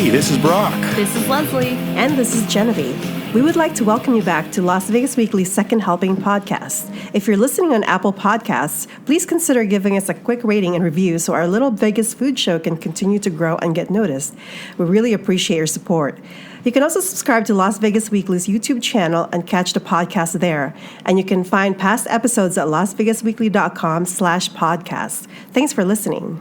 Hey, this is Brock. This is Leslie. And this is Genevie. We would like to welcome you back to Las Vegas Weekly's Second Helping podcast. If you're listening on Apple Podcasts, please consider giving us a quick rating and review so our little Vegas food show can continue to grow and get noticed. We really appreciate your support. You can also subscribe to Las Vegas Weekly's YouTube channel and catch the podcast there. And you can find past episodes at lasvegasweekly.com/podcast. Thanks for listening.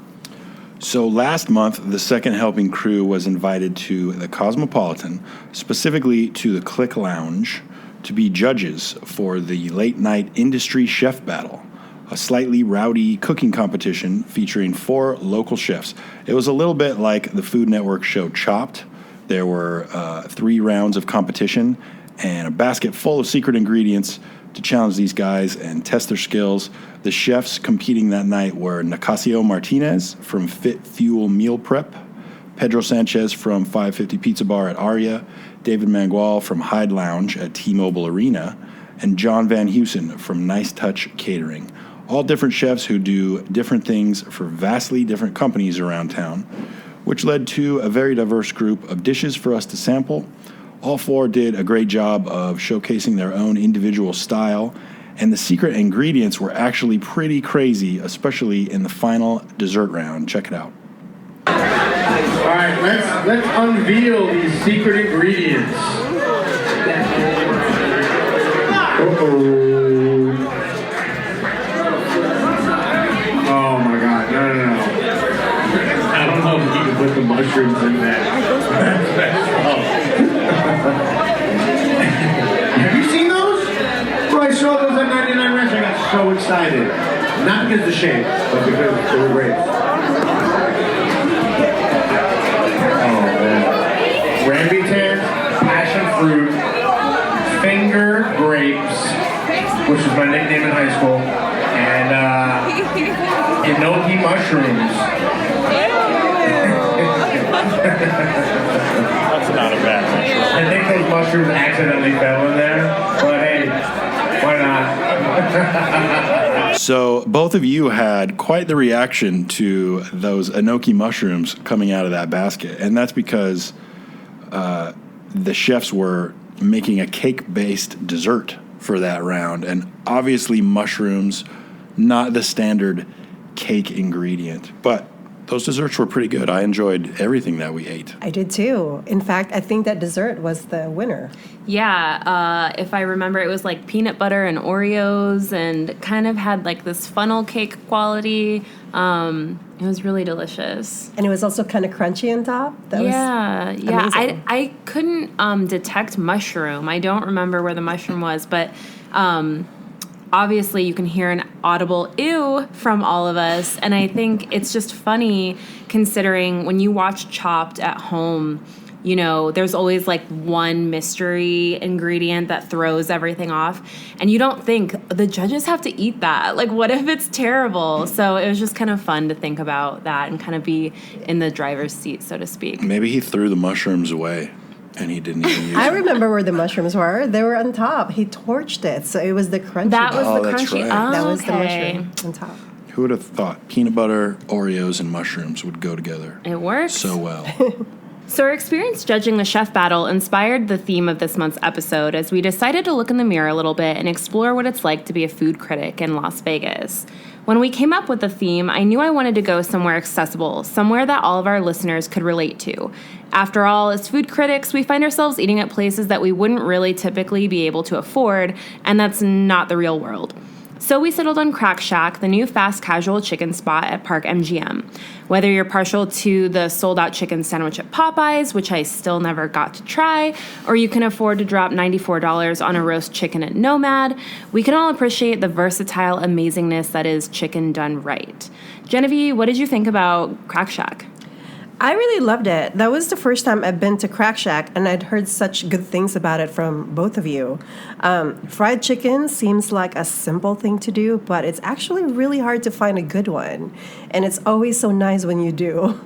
So last month, the Second Helping crew was invited to the Cosmopolitan, specifically to the Clique Lounge, to be judges for the late night industry chef battle, a slightly rowdy cooking competition featuring 4 local chefs. It was a little bit like the Food Network show Chopped. There were 3 rounds of competition and a basket full of secret ingredients to challenge these guys and test their skills. The chefs competing that night were Nicasio Martinez from Fit Fuel Meal Prep, Pedro Sanchez from 550 Pizza Bar at Aria, David Mangual from Hyde Lounge at T-Mobile Arena, and John Van Heusen from Nice Touch Catering. All different chefs who do different things for vastly different companies around town, which led to a very diverse group of dishes for us to sample. All 4 did a great job of showcasing their own individual style, and the secret ingredients were actually pretty crazy, especially in the final dessert round. Check it out. All right, let's unveil these secret ingredients. Oh my God, no. I don't know if you can put the mushrooms in there. Have you seen those? Bro, I saw those at 99 Ranch. I got so excited. Not because of the shape, but because they were grapes. Oh, man. Rambutan, passion fruit, finger grapes, which was my nickname in high school, and enoki mushrooms. That's not a bad mushroom. I think those mushrooms accidentally fell in there, but hey, why not? So both of you had quite the reaction to those enoki mushrooms coming out of that basket, and that's because the chefs were making a cake-based dessert for that round, and obviously mushrooms, not the standard cake ingredient, but those desserts were pretty good. I enjoyed everything that we ate. I did too. In fact, I think that dessert was the winner. Yeah, if I remember, it was like peanut butter and Oreos and kind of had like this funnel cake quality. It was really delicious. And it was also kind of crunchy on top. That was amazing. I couldn't detect mushroom. I don't remember where the mushroom was, but obviously you can hear an audible ew from all of us. And I think it's just funny considering when you watch Chopped at home, you know, there's always like one mystery ingredient that throws everything off. And you don't think the judges have to eat that. Like, what if it's terrible? So it was just kind of fun to think about that and kind of be in the driver's seat, so to speak. Maybe he threw the mushrooms away and he didn't even use them. I remember where the mushrooms were. They were on top. He torched it, so it was the crunchy. That was the that's crunchy. right. Oh, that was the okay. mushroom on top. Who would have thought peanut butter, Oreos, and mushrooms would go together It works. so well? So our experience judging the chef battle inspired the theme of this month's episode as we decided to look in the mirror a little bit and explore what it's like to be a food critic in Las Vegas. When we came up with the theme, I knew I wanted to go somewhere accessible, somewhere that all of our listeners could relate to. After all, as food critics, we find ourselves eating at places that we wouldn't really typically be able to afford, and that's not the real world. So we settled on Crack Shack, the new fast casual chicken spot at Park MGM. Whether you're partial to the sold-out chicken sandwich at Popeyes, which I still never got to try, or you can afford to drop $94 on a roast chicken at Nomad, we can all appreciate the versatile amazingness that is chicken done right. Genevie, what did you think about Crack Shack? I really loved it. That was the first time I've been to Crack Shack, and I'd heard such good things about it from both of you. Fried chicken seems like a simple thing to do, but it's actually really hard to find a good one. And it's always so nice when you do.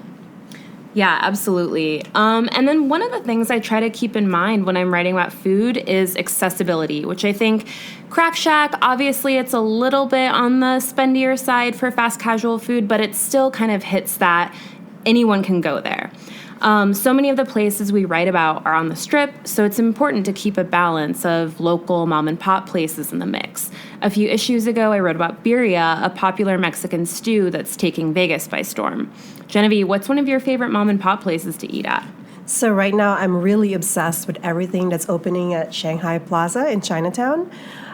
Yeah, absolutely. And then one of the things I try to keep in mind when I'm writing about food is accessibility, which I think Crack Shack, obviously it's a little bit on the spendier side for fast casual food, but it still kind of hits that anyone can go there. So many of the places we write about are on the Strip, so it's important to keep a balance of local mom and pop places in the mix. A few issues ago, I wrote about birria, a popular Mexican stew that's taking Vegas by storm. Genevie, what's one of your favorite mom and pop places to eat at? So right now, I'm really obsessed with everything that's opening at Shanghai Plaza in Chinatown.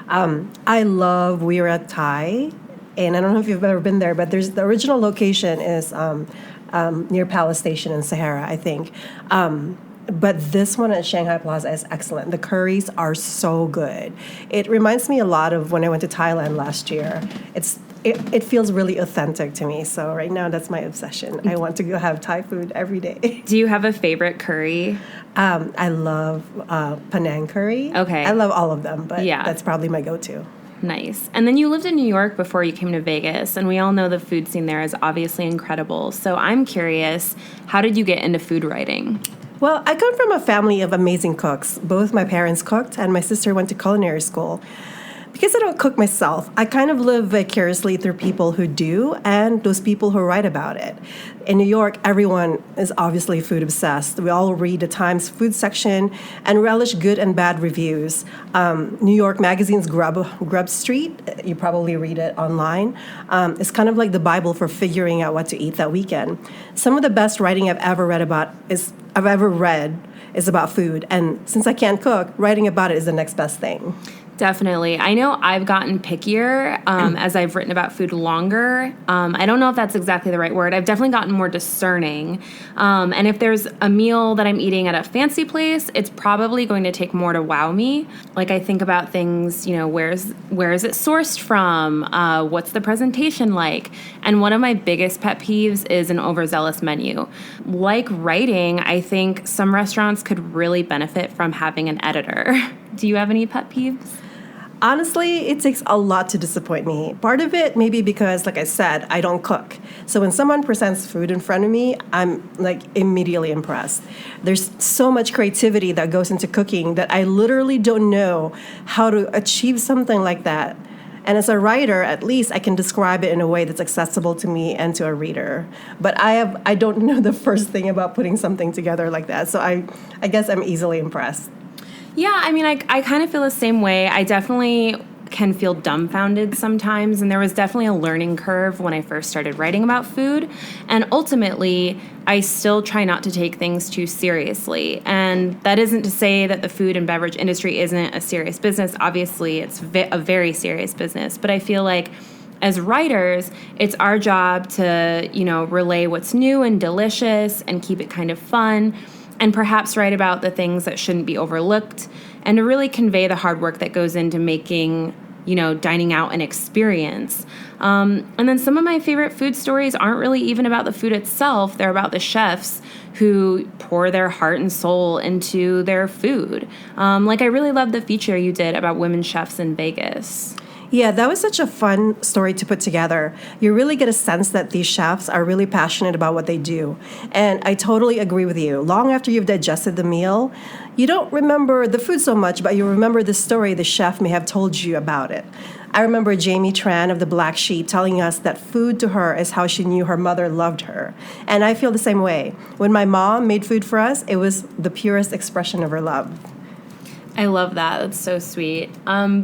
I love We're at Thai, and I don't know if you've ever been there, but there's the original location is near Palace Station in Sahara, I think. But this one at Shanghai Plaza is excellent. The curries are so good. It reminds me a lot of when I went to Thailand last year. It feels really authentic to me. So right now, that's my obsession. I want to go have Thai food every day. Do you have a favorite curry? I love Penang curry. Okay. I love all of them, but Yeah. that's probably my go-to. Nice. And then you lived in New York before you came to Vegas, and we all know the food scene there is obviously incredible. So I'm curious, how did you get into food writing? Well, I come from a family of amazing cooks. Both my parents cooked, and my sister went to culinary school. Because I don't cook myself, I kind of live vicariously through people who do and those people who write about it. In New York, everyone is obviously food obsessed. We all read the Times food section and relish good and bad reviews. New York Magazine's Grub Street, you probably read it online, it's kind of like the Bible for figuring out what to eat that weekend. Some of the best writing I've ever read is about food, and since I can't cook, writing about it is the next best thing. Definitely. I know I've gotten pickier as I've written about food longer. I don't know if that's exactly the right word. I've definitely gotten more discerning. And if there's a meal that I'm eating at a fancy place, it's probably going to take more to wow me. Like I think about things, where is it sourced from? What's the presentation like? And one of my biggest pet peeves is an overzealous menu. Like writing, I think some restaurants could really benefit from having an editor. Do you have any pet peeves? Honestly, it takes a lot to disappoint me. Part of it maybe because, like I said, I don't cook. So when someone presents food in front of me, I'm like immediately impressed. There's so much creativity that goes into cooking that I literally don't know how to achieve something like that. And as a writer, at least I can describe it in a way that's accessible to me and to a reader. But I don't know the first thing about putting something together like that. So I guess I'm easily impressed. Yeah, I mean, I kind of feel the same way. I definitely can feel dumbfounded sometimes, and there was definitely a learning curve when I first started writing about food. And ultimately, I still try not to take things too seriously. And that isn't to say that the food and beverage industry isn't a serious business. Obviously, it's a very serious business. But I feel like as writers, it's our job to, relay what's new and delicious and keep it kind of fun, and perhaps write about the things that shouldn't be overlooked, and to really convey the hard work that goes into making, dining out an experience. And then some of my favorite food stories aren't really even about the food itself. They're about the chefs who pour their heart and soul into their food. Like I really love the feature you did about women chefs in Vegas. Yeah, that was such a fun story to put together. You really get a sense that these chefs are really passionate about what they do. And I totally agree with you. Long after you've digested the meal, you don't remember the food so much, but you remember the story the chef may have told you about it. I remember Jamie Tran of The Black Sheep telling us that food to her is how she knew her mother loved her. And I feel the same way. When my mom made food for us, it was the purest expression of her love. I love that. That's so sweet.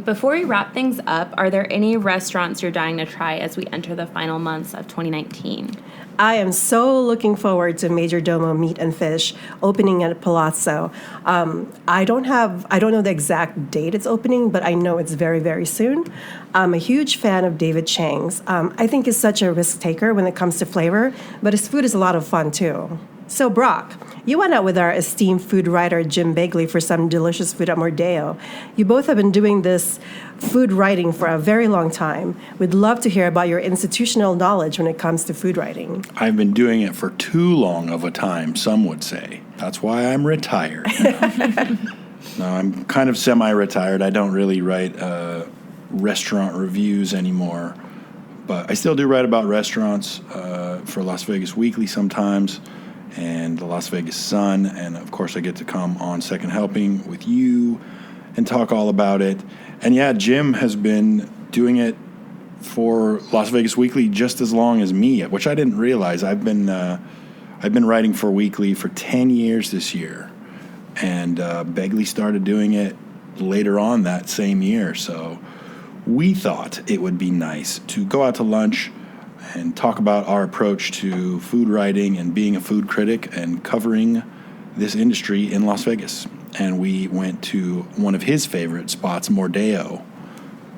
Before we wrap things up, are there any restaurants you're dying to try as we enter the final months of 2019? I am so looking forward to Major Domo Meat and Fish opening at Palazzo. I don't know the exact date it's opening, but I know it's very, very soon. I'm a huge fan of David Chang's. I think he's such a risk taker when it comes to flavor, but his food is a lot of fun too. So Brock, you went out with our esteemed food writer Jim Begley for some delicious food at Mordeo. You both have been doing this food writing for a very long time. We'd love to hear about your institutional knowledge when it comes to food writing. I've been doing it for too long of a time, some would say. That's why I'm retired. No, I'm kind of semi-retired. I don't really write restaurant reviews anymore. But I still do write about restaurants for Las Vegas Weekly sometimes, and the Las Vegas Sun, and of course I get to come on Second Helping with you and talk all about it. And yeah, Jim has been doing it for Las Vegas Weekly just as long as me, which I didn't realize. I've I've been writing for Weekly for 10 years this year, and Begley started doing it later on that same year. So we thought it would be nice to go out to lunch and talk about our approach to food writing and being a food critic and covering this industry in Las Vegas. And we went to one of his favorite spots, Mordeo,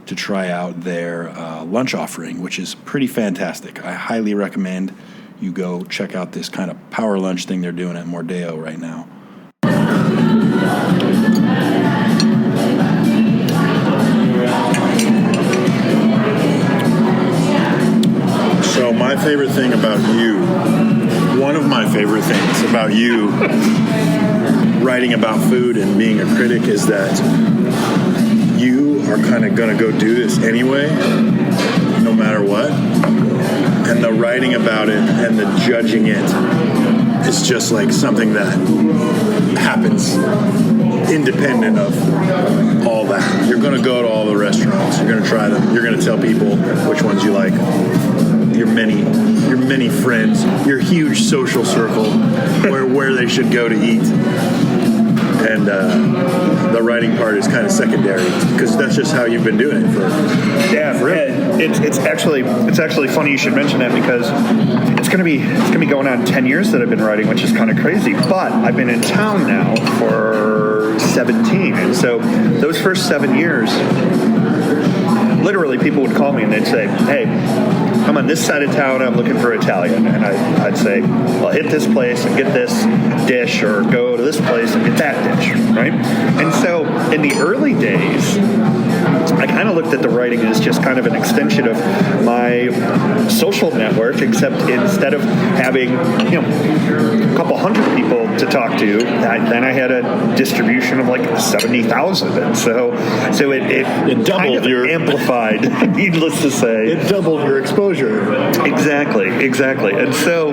to try out their lunch offering, which is pretty fantastic. I highly recommend you go check out this kind of power lunch thing they're doing at Mordeo right now. So my favorite thing about you, one of my favorite things about you writing about food and being a critic is that you are kind of going to go do this anyway, no matter what. And the writing about it and the judging it is just like something that happens independent of all that. You're going to go to all the restaurants. You're going to try them. You're going to tell people which ones you like. Your many friends, your huge social circle, where they should go to eat. And the writing part is kind of secondary because that's just how you've been doing it for forever. It's actually funny you should mention that because it's gonna be going on 10 years that I've been writing, which is kind of crazy. But I've been in town now for 17, and so those first 7 years, literally people would call me and they'd say, "Hey, I'm on this side of town, I'm looking for Italian." And I'd say, "Well, hit this place and get this dish, or go to this place and get that dish," right? And so in the early days, I kind of looked at the writing as just kind of an extension of my social network, except instead of having, a couple hundred people to talk to, then I had a distribution of like 70,000. And so it doubled kind of amplified, needless to say. It doubled your exposure. Exactly. And so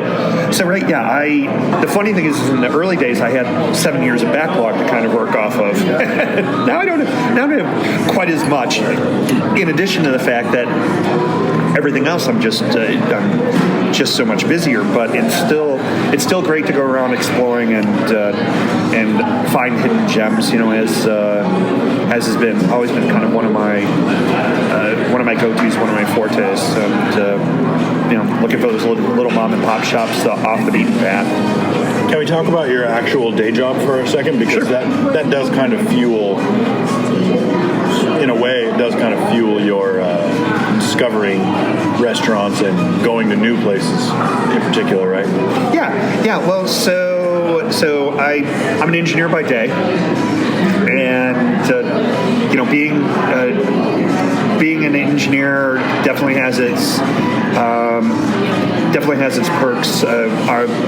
right, yeah, the funny thing is in the early days, I had 7 years of backlog to kind of work off of. Now I don't have quite as much, in addition to the fact that everything else I'm just so much busier, but it's still great to go around exploring and find hidden gems, as has been always been kind of one of my go-tos, one of my fortes, and looking for those little mom and pop shops off the beaten path. Can we talk about your actual day job for a second? Because that does kind of fuel, in a way, it does kind of fuel your discovering restaurants and going to new places in particular, right? Yeah. Well, so I'm an engineer by day, and being an engineer definitely has its perks.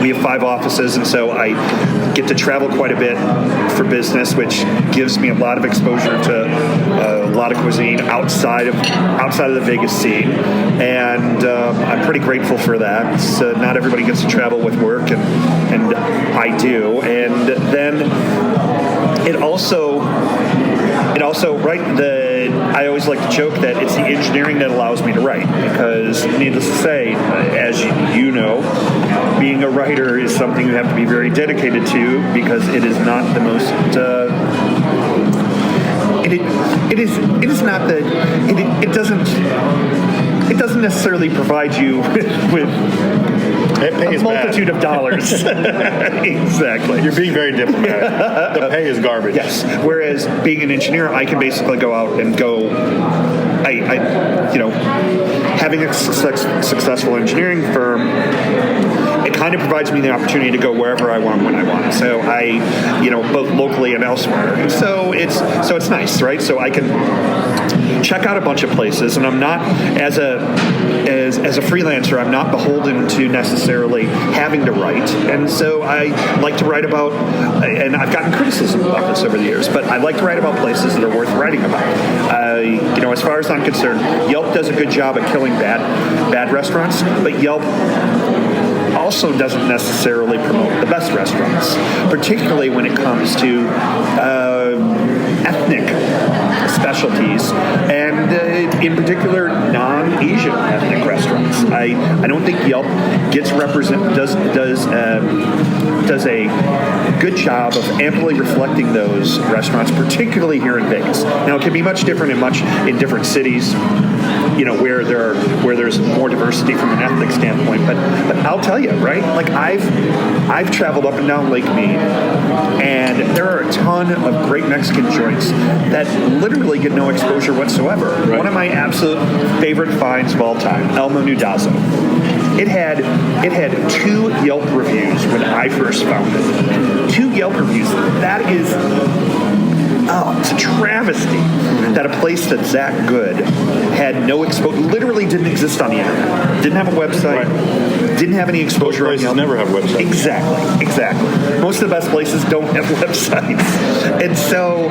We have 5 offices, and so I get to travel quite a bit for business, which gives me a lot of exposure to a lot of cuisine outside of the Vegas scene, and I'm pretty grateful for that. So not everybody gets to travel with work, and I do. And then it also I always like to joke that it's the engineering that allows me to write, because needless to say, as you know, being a writer is something you have to be very dedicated to, because it is not the most it doesn't necessarily provide you with a multitude of dollars. Exactly. You're being very diplomatic. The pay is garbage. Yes. Whereas being an engineer, I can basically go out and go. Having a successful engineering firm, it kind of provides me the opportunity to go wherever I want when I want. So both locally and elsewhere. And so it's nice, right? So I can check out a bunch of places, and I'm not as a freelancer, I'm not beholden to necessarily having to write. And so I like to write about, and I've gotten criticism about this over the years, but I like to write about places that are worth writing about. As far as I'm concerned, Yelp does a good job at killing bad restaurants, but Yelp also doesn't necessarily promote the best restaurants, particularly when it comes to ethnic specialties. And in particular, non-Asian ethnic restaurants. I don't think Yelp does a good job of amply reflecting those restaurants, particularly here in Vegas. Now, it can be much different in different cities, where there's more diversity from an ethnic standpoint. But I'll tell you, right? Like I've traveled up and down Lake Mead, and there are a ton of great Mexican joints that literally get no exposure whatsoever. Right. One of my absolute favorite finds of all time, El Menudazo. It had 2 Yelp reviews when I first found it. 2 Yelp reviews. That is, it's a travesty that a place that's that good had no exposure. Literally didn't exist on the internet. Didn't have a website. Right. Didn't have any exposure. Most places never have websites. Exactly. Most of the best places don't have websites, and so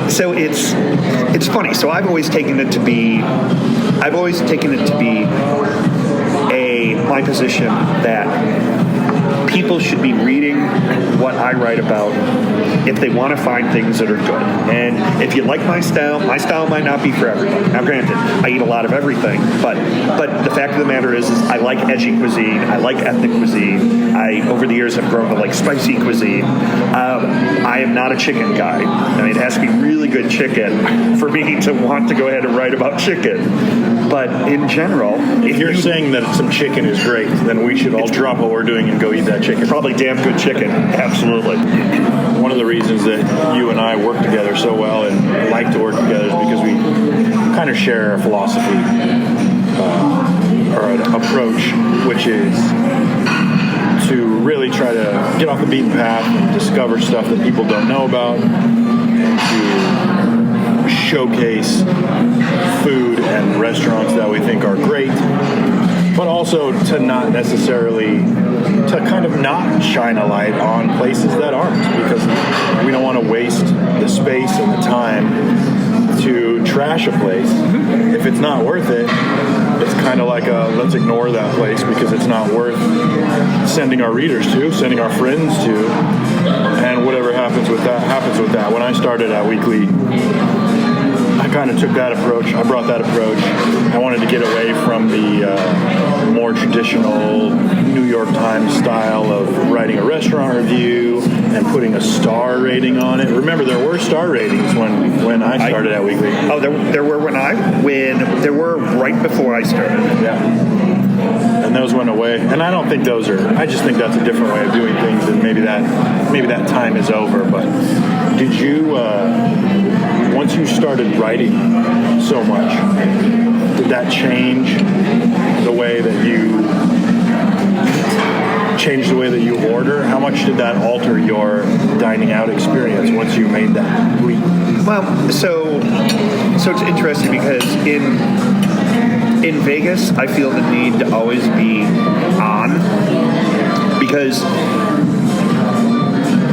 it's funny. So I've always taken it to be my position that people should be reading what I write about if they want to find things that are good. And if you like my style might not be for everybody. Now, granted, I eat a lot of everything, but the fact of the matter is I like edgy cuisine. I like ethnic cuisine. Over the years, have grown to like spicy cuisine. I am not a chicken guy. I mean, it has to be really good chicken for me to want to go ahead and write about chicken. But in general, if you're saying that some chicken is great, then we should all drop what we're doing and go eat that chicken. Probably damn good chicken. Absolutely. One of the reasons that you and I work together so well and like to work together is because we kind of share a philosophy or an approach, which is to really try to get off the beaten path and discover stuff that people don't know about, and to showcase food and restaurants that we think are great, but also to not necessarily, to kind of not shine a light on places that aren't, because we don't want to waste the space and the time to trash a place. If it's not worth it, it's kind of like let's ignore that place because it's not worth sending our readers to, sending our friends to, and whatever happens with that, happens with that. When I started at Weekly, I kind of took that approach. I brought that approach. I wanted to get away from the more traditional New York Times style of writing a restaurant review and putting a star rating on it. Remember, there were star ratings when I started at Weekly. Oh, there were when there were right before I started. Yeah. And those went away. And I don't think those are. I just think that's a different way of doing things, and maybe that time is over. But did you? Once you started writing so much, did that change the way that you order? How much did that alter your dining out experience once you made that leap? Well, so it's interesting because in Vegas, I feel the need to always be on, because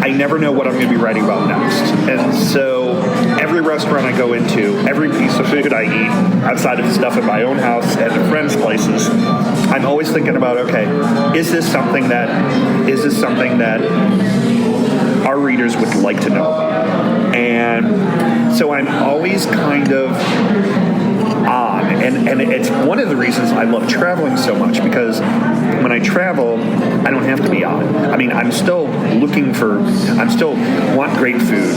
I never know what I'm going to be writing about next. And so every restaurant I go into, every piece of food I eat, outside of the stuff at my own house and at friends' places, I'm always thinking about, okay, is this something that our readers would like to know about? And so I'm always kind of on. And it's one of the reasons I love traveling so much, because when I travel, I don't have to be on. I mean, I'm still want great food,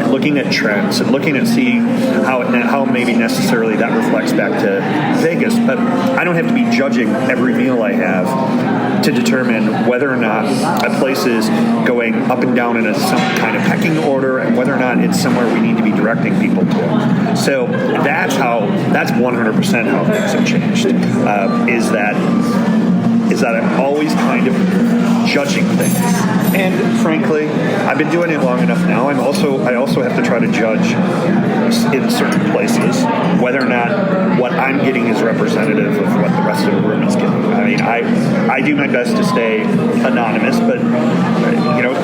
looking at trends and looking at seeing how maybe necessarily that reflects back to Vegas. But I don't have to be judging every meal I have to determine whether or not a place is going up and down in some kind of pecking order, and whether or not it's somewhere we need to be directing people to. So that's 100% how things have changed. Is that I'm always kind of judging things. And frankly, I've been doing it long enough now. I also have to try to judge in certain places whether or not what I'm getting is representative of what the rest of the room is getting. I mean, I do my best to stay anonymous, but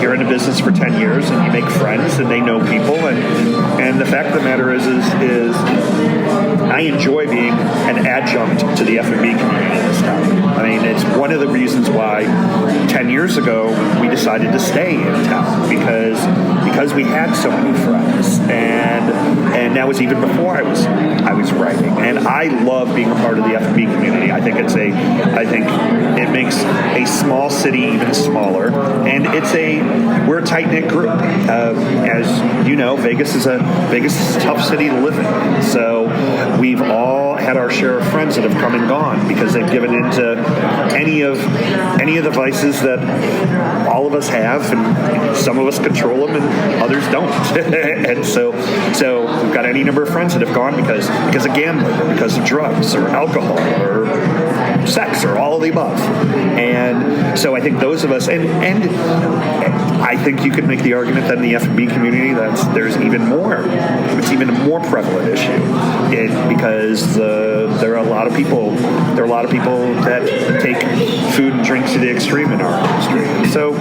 you're in a business for 10 years and you make friends and they know people, and the fact of the matter is I enjoy being an adjunct to the F&B community in this town. I mean, it's one of the reasons why 10 years ago we decided to stay in town, because we had so many friends, and that was even before I was writing. And I love being a part of the F&B community. I think it makes a small city even smaller, and we're a tight-knit group. As you know, Vegas is a tough city to live in. So we've all had our share of friends that have come and gone because they've given into any of the vices that all of us have, and some of us control them and others don't. And so we've got any number of friends that have gone because of gambling, or because of drugs, or alcohol, or sex, or all of the above. And so I think those of us, and I think you could make the argument that in the F&B community there's even more. It's even a more prevalent issue, because there are a lot of people that take food and drinks to the extreme in our industry. And so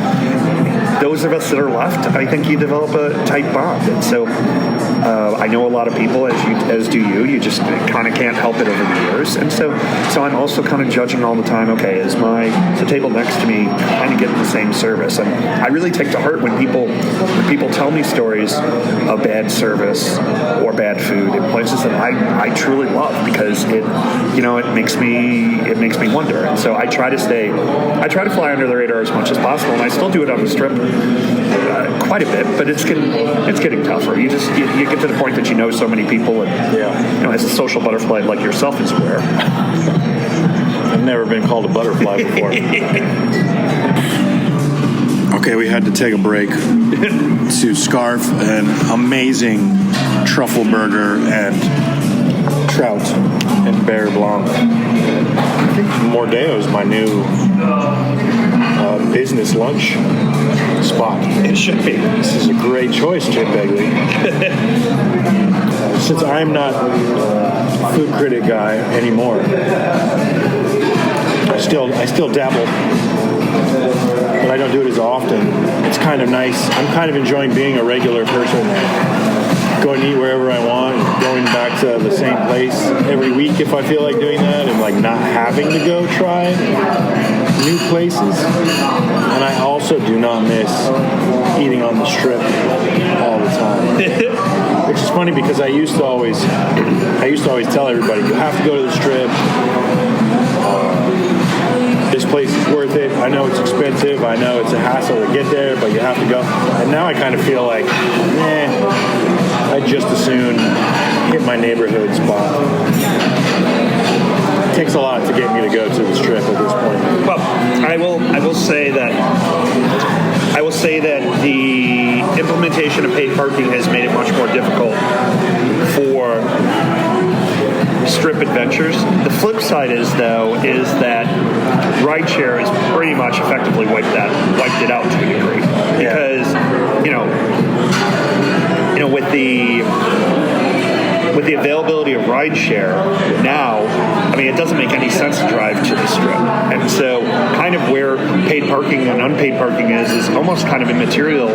those of us that are left, I think you develop a tight bond. And so I know a lot of people, as do you. You just kind of can't help it over the years. And so I'm also kind of judging all the time. Okay, is the table next to me kind of getting the same service? And I really take to heart when people tell me stories of bad service or bad food in places that I truly love, because it makes me wonder. And so I try to fly under the radar as much as possible, and I still do it on the Strip quite a bit, but it's getting tougher. You get to the point that you know so many people, and as a social butterfly like yourself is aware. I've never been called a butterfly before. Okay, we had to take a break to scarf an amazing truffle burger and trout and bear blanc. I think Mordeo is my new business lunch spot. It should be. This is a great choice, Jim Begley. Since I'm not a food critic guy anymore, I still dabble, but I don't do it as often. It's kind of nice. I'm kind of enjoying being a regular person there. Going to eat wherever I want, going back to the same place every week if I feel like doing that, and like not having to go try new places. And I also do not miss eating on the Strip all the time. Which is funny, because I used to always tell everybody, you have to go to the Strip. This place is worth it. I know it's expensive. I know it's a hassle to get there, but you have to go. And now I kind of feel like, I'd just as soon hit my neighborhood spot. It takes a lot to get me to go to the Strip at this point. Well, I will say that the implementation of paid parking has made it much more difficult for Strip adventures. The flip side is that rideshare has pretty much effectively wiped it out to a degree, because with the availability of rideshare now, I mean, it doesn't make any sense to drive to the Strip. And so kind of where paid parking and unpaid parking is almost kind of immaterial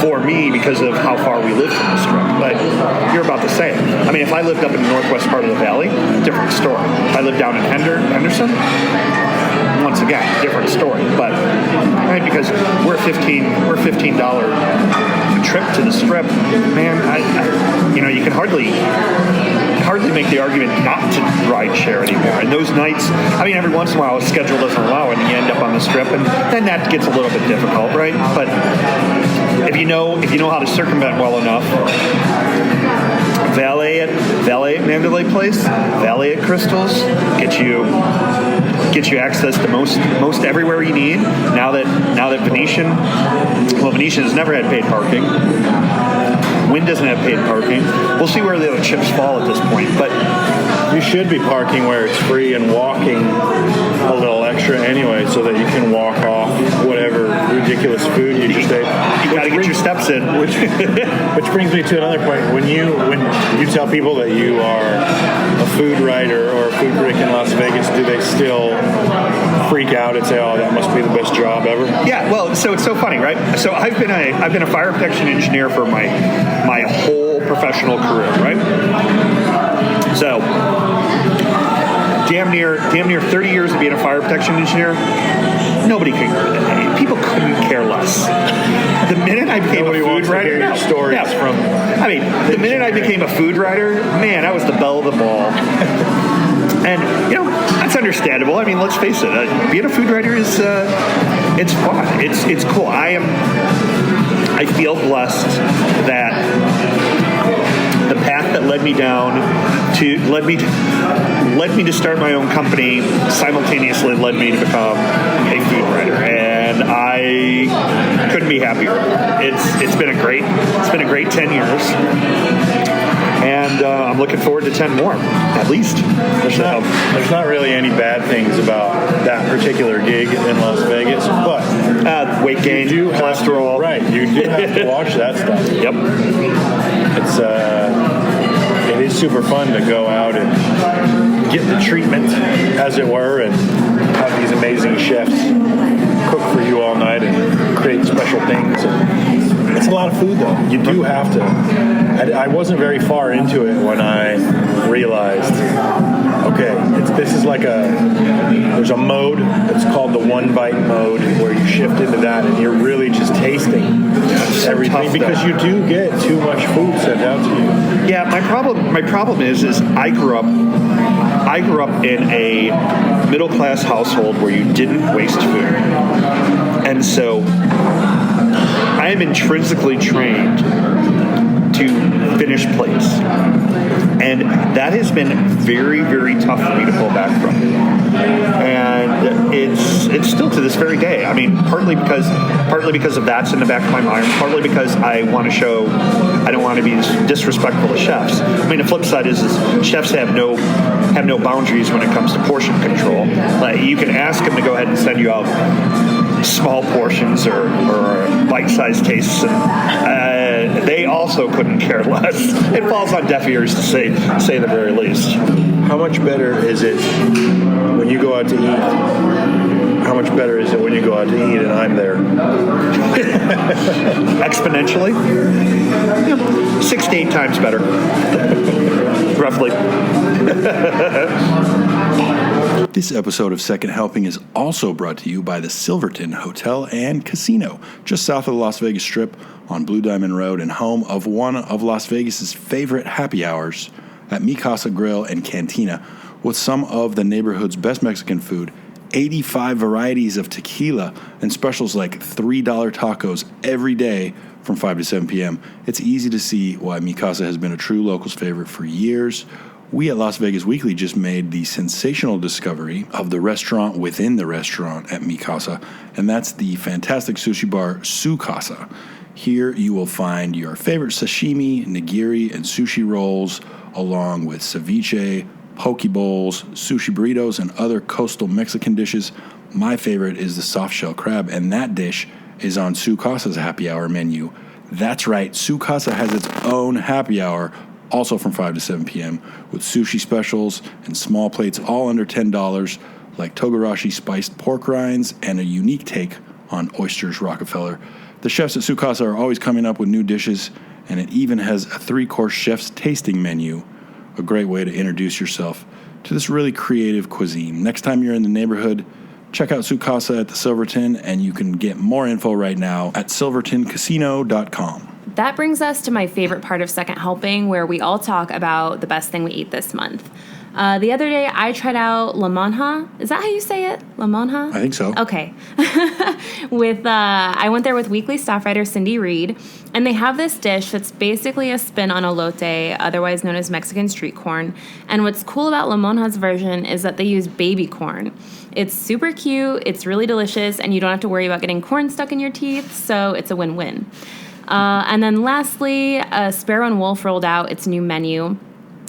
for me because of how far we live from the Strip. But you're about the same. I mean, if I lived up in the northwest part of the valley, different story. If I lived down in Henderson, once again, different story. But right, because we're $15 trip to the Strip, man, you can hardly make the argument not to ride share anymore. And those nights, I mean, every once in a while, a schedule doesn't allow it, and you end up on the Strip, and then that gets a little bit difficult, right? But if you know how to circumvent well enough, valet at Mandalay Place, valet at Crystal's, get you access to most everywhere you need. Now that Venetian has never had paid parking. Wynn doesn't have paid parking. We'll see where the other chips fall at this point, but you should be parking where it's free and walking a little extra anyway, so that you can walk off whatever ridiculous food you just ate. You got to get your steps in. Which brings me to another point. When you tell people that you are a food writer or a food critic in Las Vegas, do they still freak out and say, "Oh, that must be the best job ever"? Yeah, well, so it's so funny, right? So I've been a fire protection engineer for my whole professional career, right? So damn near 30 years of being a fire protection engineer. People couldn't care less. The minute I became a food writer, the minute I became a food writer, man, I was the belle of the ball. And that's understandable. I mean, let's face it, being a food writer is it's fun. It's cool. I feel blessed that the path that led me to start my own company simultaneously led me to become a food writer, and I couldn't be happier. It's been a great 10 years, and I'm looking forward to 10 more, at least. There's not really any bad things about that particular gig in Las Vegas, but weight gain, cholesterol. Right, you do have to watch that stuff. Yep. It is super fun to go out and get the treatment, as it were, and have these amazing chefs cook for you all night and create special things. And it's a lot of food, though. You do have to. I wasn't very far into it when I realized, okay, this is like there's a mode that's called the one bite mode where you shift into that and you're really just tasting everything because you do get too much food sent out to you. Yeah, my problem is I grew up in a middle class household where you didn't waste food. And so I am intrinsically trained to finish plates. And that has been very, very tough for me to pull back from. And it's still to this very day. I mean, partly because of that's in the back of my mind, partly because I want to show I don't want to be disrespectful to chefs. I mean, the flip side is chefs have no boundaries when it comes to portion control. Like, you can ask them to go ahead and send you out small portions or bite-sized tastes, and they also couldn't care less. It falls on deaf ears to say the very least. How much better is it when you go out to eat? How much better is it when you go out to eat and I'm there? Exponentially? 6 to 8 times better. Roughly. This episode of Second Helping is also brought to you by the Silverton Hotel and Casino, just south of the Las Vegas Strip on Blue Diamond Road and home of one of Las Vegas's favorite happy hours at Mi Casa Grill and Cantina, with some of the neighborhood's best Mexican food, 85 varieties of tequila, and specials like $3 tacos every day from 5 to 7 p.m. It's easy to see why Mi Casa has been a true locals favorite for years. We at Las Vegas Weekly just made the sensational discovery of the restaurant within the restaurant at Mi Casa, and that's the fantastic sushi bar Su Casa. Here you will find your favorite sashimi, nigiri, and sushi rolls, along with ceviche, poke bowls, sushi burritos, and other coastal Mexican dishes. My favorite is the soft shell crab, and that dish is on Su Casa's happy hour menu. That's right, Su Casa has its own happy hour, also from 5 to 7 p.m., with sushi specials and small plates all under $10, like togarashi spiced pork rinds and a unique take on oysters Rockefeller. The chefs at Su Casa are always coming up with new dishes, and it even has a 3-course chef's tasting menu, a great way to introduce yourself to this really creative cuisine. Next time you're in the neighborhood, check out Su Casa at the Silverton, and you can get more info right now at silvertoncasino.com. That brings us to my favorite part of Second Helping, where we all talk about the best thing we ate this month. The other day, I tried out La Monja. Is that how you say it? La Monja? I think so. Okay. I went there with weekly staff writer Cindy Reed, and they have this dish that's basically a spin on elote, otherwise known as Mexican street corn. And what's cool about La Monja's version is that they use baby corn. It's super cute, it's really delicious, and you don't have to worry about getting corn stuck in your teeth, so it's a win-win. And then lastly, Sparrow and Wolf rolled out its new menu.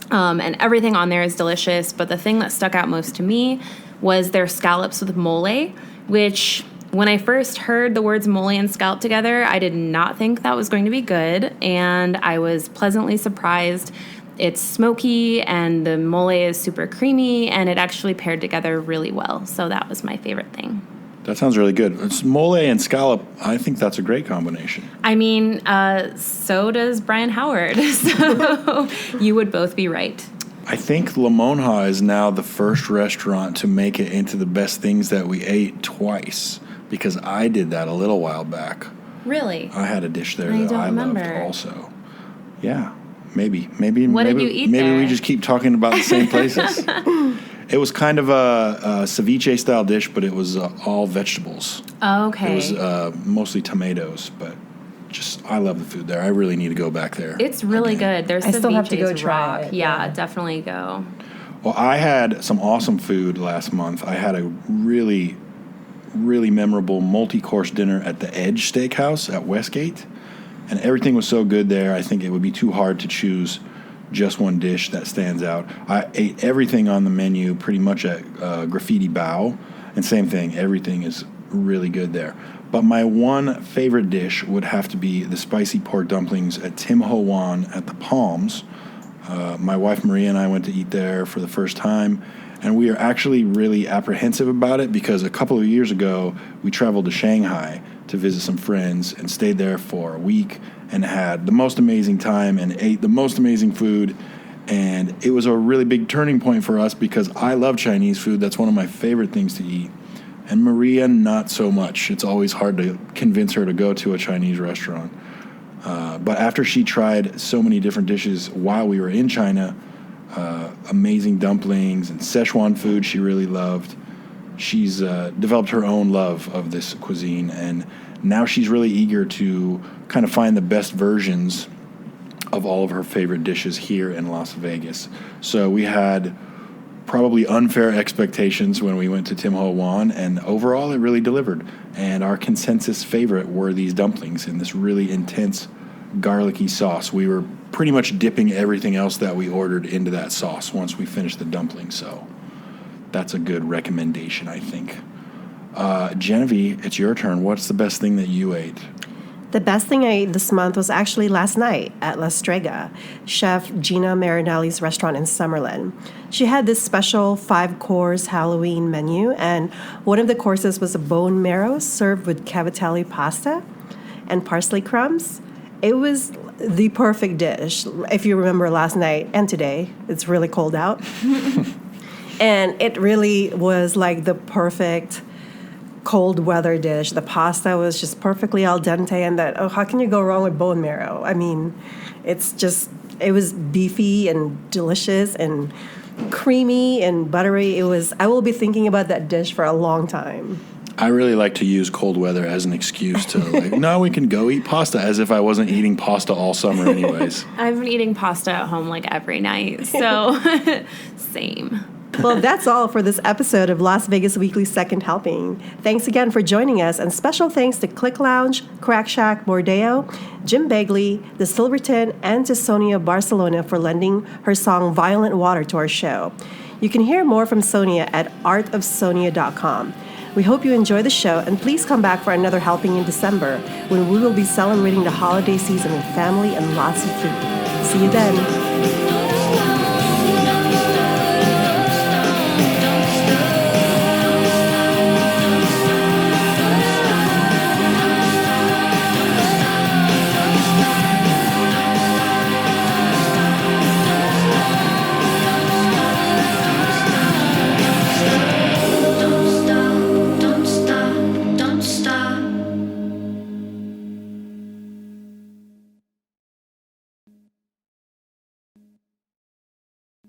And everything on there is delicious, but the thing that stuck out most to me was their scallops with mole, which When I first heard the words mole and scallop together, I did not think that was going to be good, and I was pleasantly surprised. It's smoky, and the mole is super creamy, and it actually paired together really well. So that was my favorite thing. That sounds really good. It's mole and scallop. I think that's a great combination. I mean, so does Brian Howard, so you would both be right. I think La Monja is now the first restaurant to make it into the best things that we ate twice, because I did that a little while back. Really? I had a dish there I that don't I remember. loved also. Yeah, maybe. What did you eat Maybe there? we just keep talking about the same places. It was kind of a ceviche-style dish, but it was all vegetables. Okay. It was mostly tomatoes, but I love the food there. I really need to go back there. It's really again. good. There's I still have to go ceviches try rock. it, Yeah, yeah. definitely go. Well, I had some awesome food last month. I had a really, really memorable multi-course dinner at the Edge Steakhouse at Westgate, and everything was so good there. I think it would be too hard to choose just one dish that stands out. I ate everything on the menu pretty much at Graffiti Bao, and same thing, everything is really good there. But my one favorite dish would have to be the spicy pork dumplings at Tim Ho Wan at the Palms. My wife Maria and I went to eat there for the first time, and we are actually really apprehensive about it because a couple of years ago we traveled to Shanghai to visit some friends and stayed there for a week and had the most amazing time and ate the most amazing food. And it was a really big turning point for us because I love Chinese food. That's one of my favorite things to eat. And Maria, not so much. It's always hard to convince her to go to a Chinese restaurant. But after she tried so many different dishes while we were in China, amazing dumplings and Szechuan food she really loved, she's developed her own love of this cuisine, and now she's really eager to kind of find the best versions of all of her favorite dishes here in Las Vegas. So we had probably unfair expectations when we went to Tim Ho Wan, and overall it really delivered. And our consensus favorite were these dumplings in this really intense garlicky sauce. We were pretty much dipping everything else that we ordered into that sauce once we finished the dumplings, so that's a good recommendation, I think. Genevie, it's your turn. What's the best thing that you ate? The best thing I ate this month was actually last night at La Strega, Chef Gina Marinelli's restaurant in Summerlin. She had this special 5-course Halloween menu, and one of the courses was a bone marrow served with cavatelli pasta and parsley crumbs. It was the perfect dish. If you remember last night and today, it's really cold out. And it really was like the perfect cold weather dish. The pasta was just perfectly al dente, and how can you go wrong with bone marrow? I mean, it was beefy and delicious and creamy and buttery. I will be thinking about that dish for a long time. I really like to use cold weather as an excuse to no, we can go eat pasta, as if I wasn't eating pasta all summer anyways. I've been eating pasta at home like every night, so same. Well, that's all for this episode of Las Vegas Weekly Second Helping. Thanks again for joining us, and special thanks to Clique Lounge, Crack Shack, Mordeo, Jim Begley, The Silverton, and to Sonia Barcelona for lending her song Violent Water to our show. You can hear more from Sonia at artofsonia.com. We hope you enjoy the show, and please come back for another helping in December when we will be celebrating the holiday season with family and lots of food. See you then.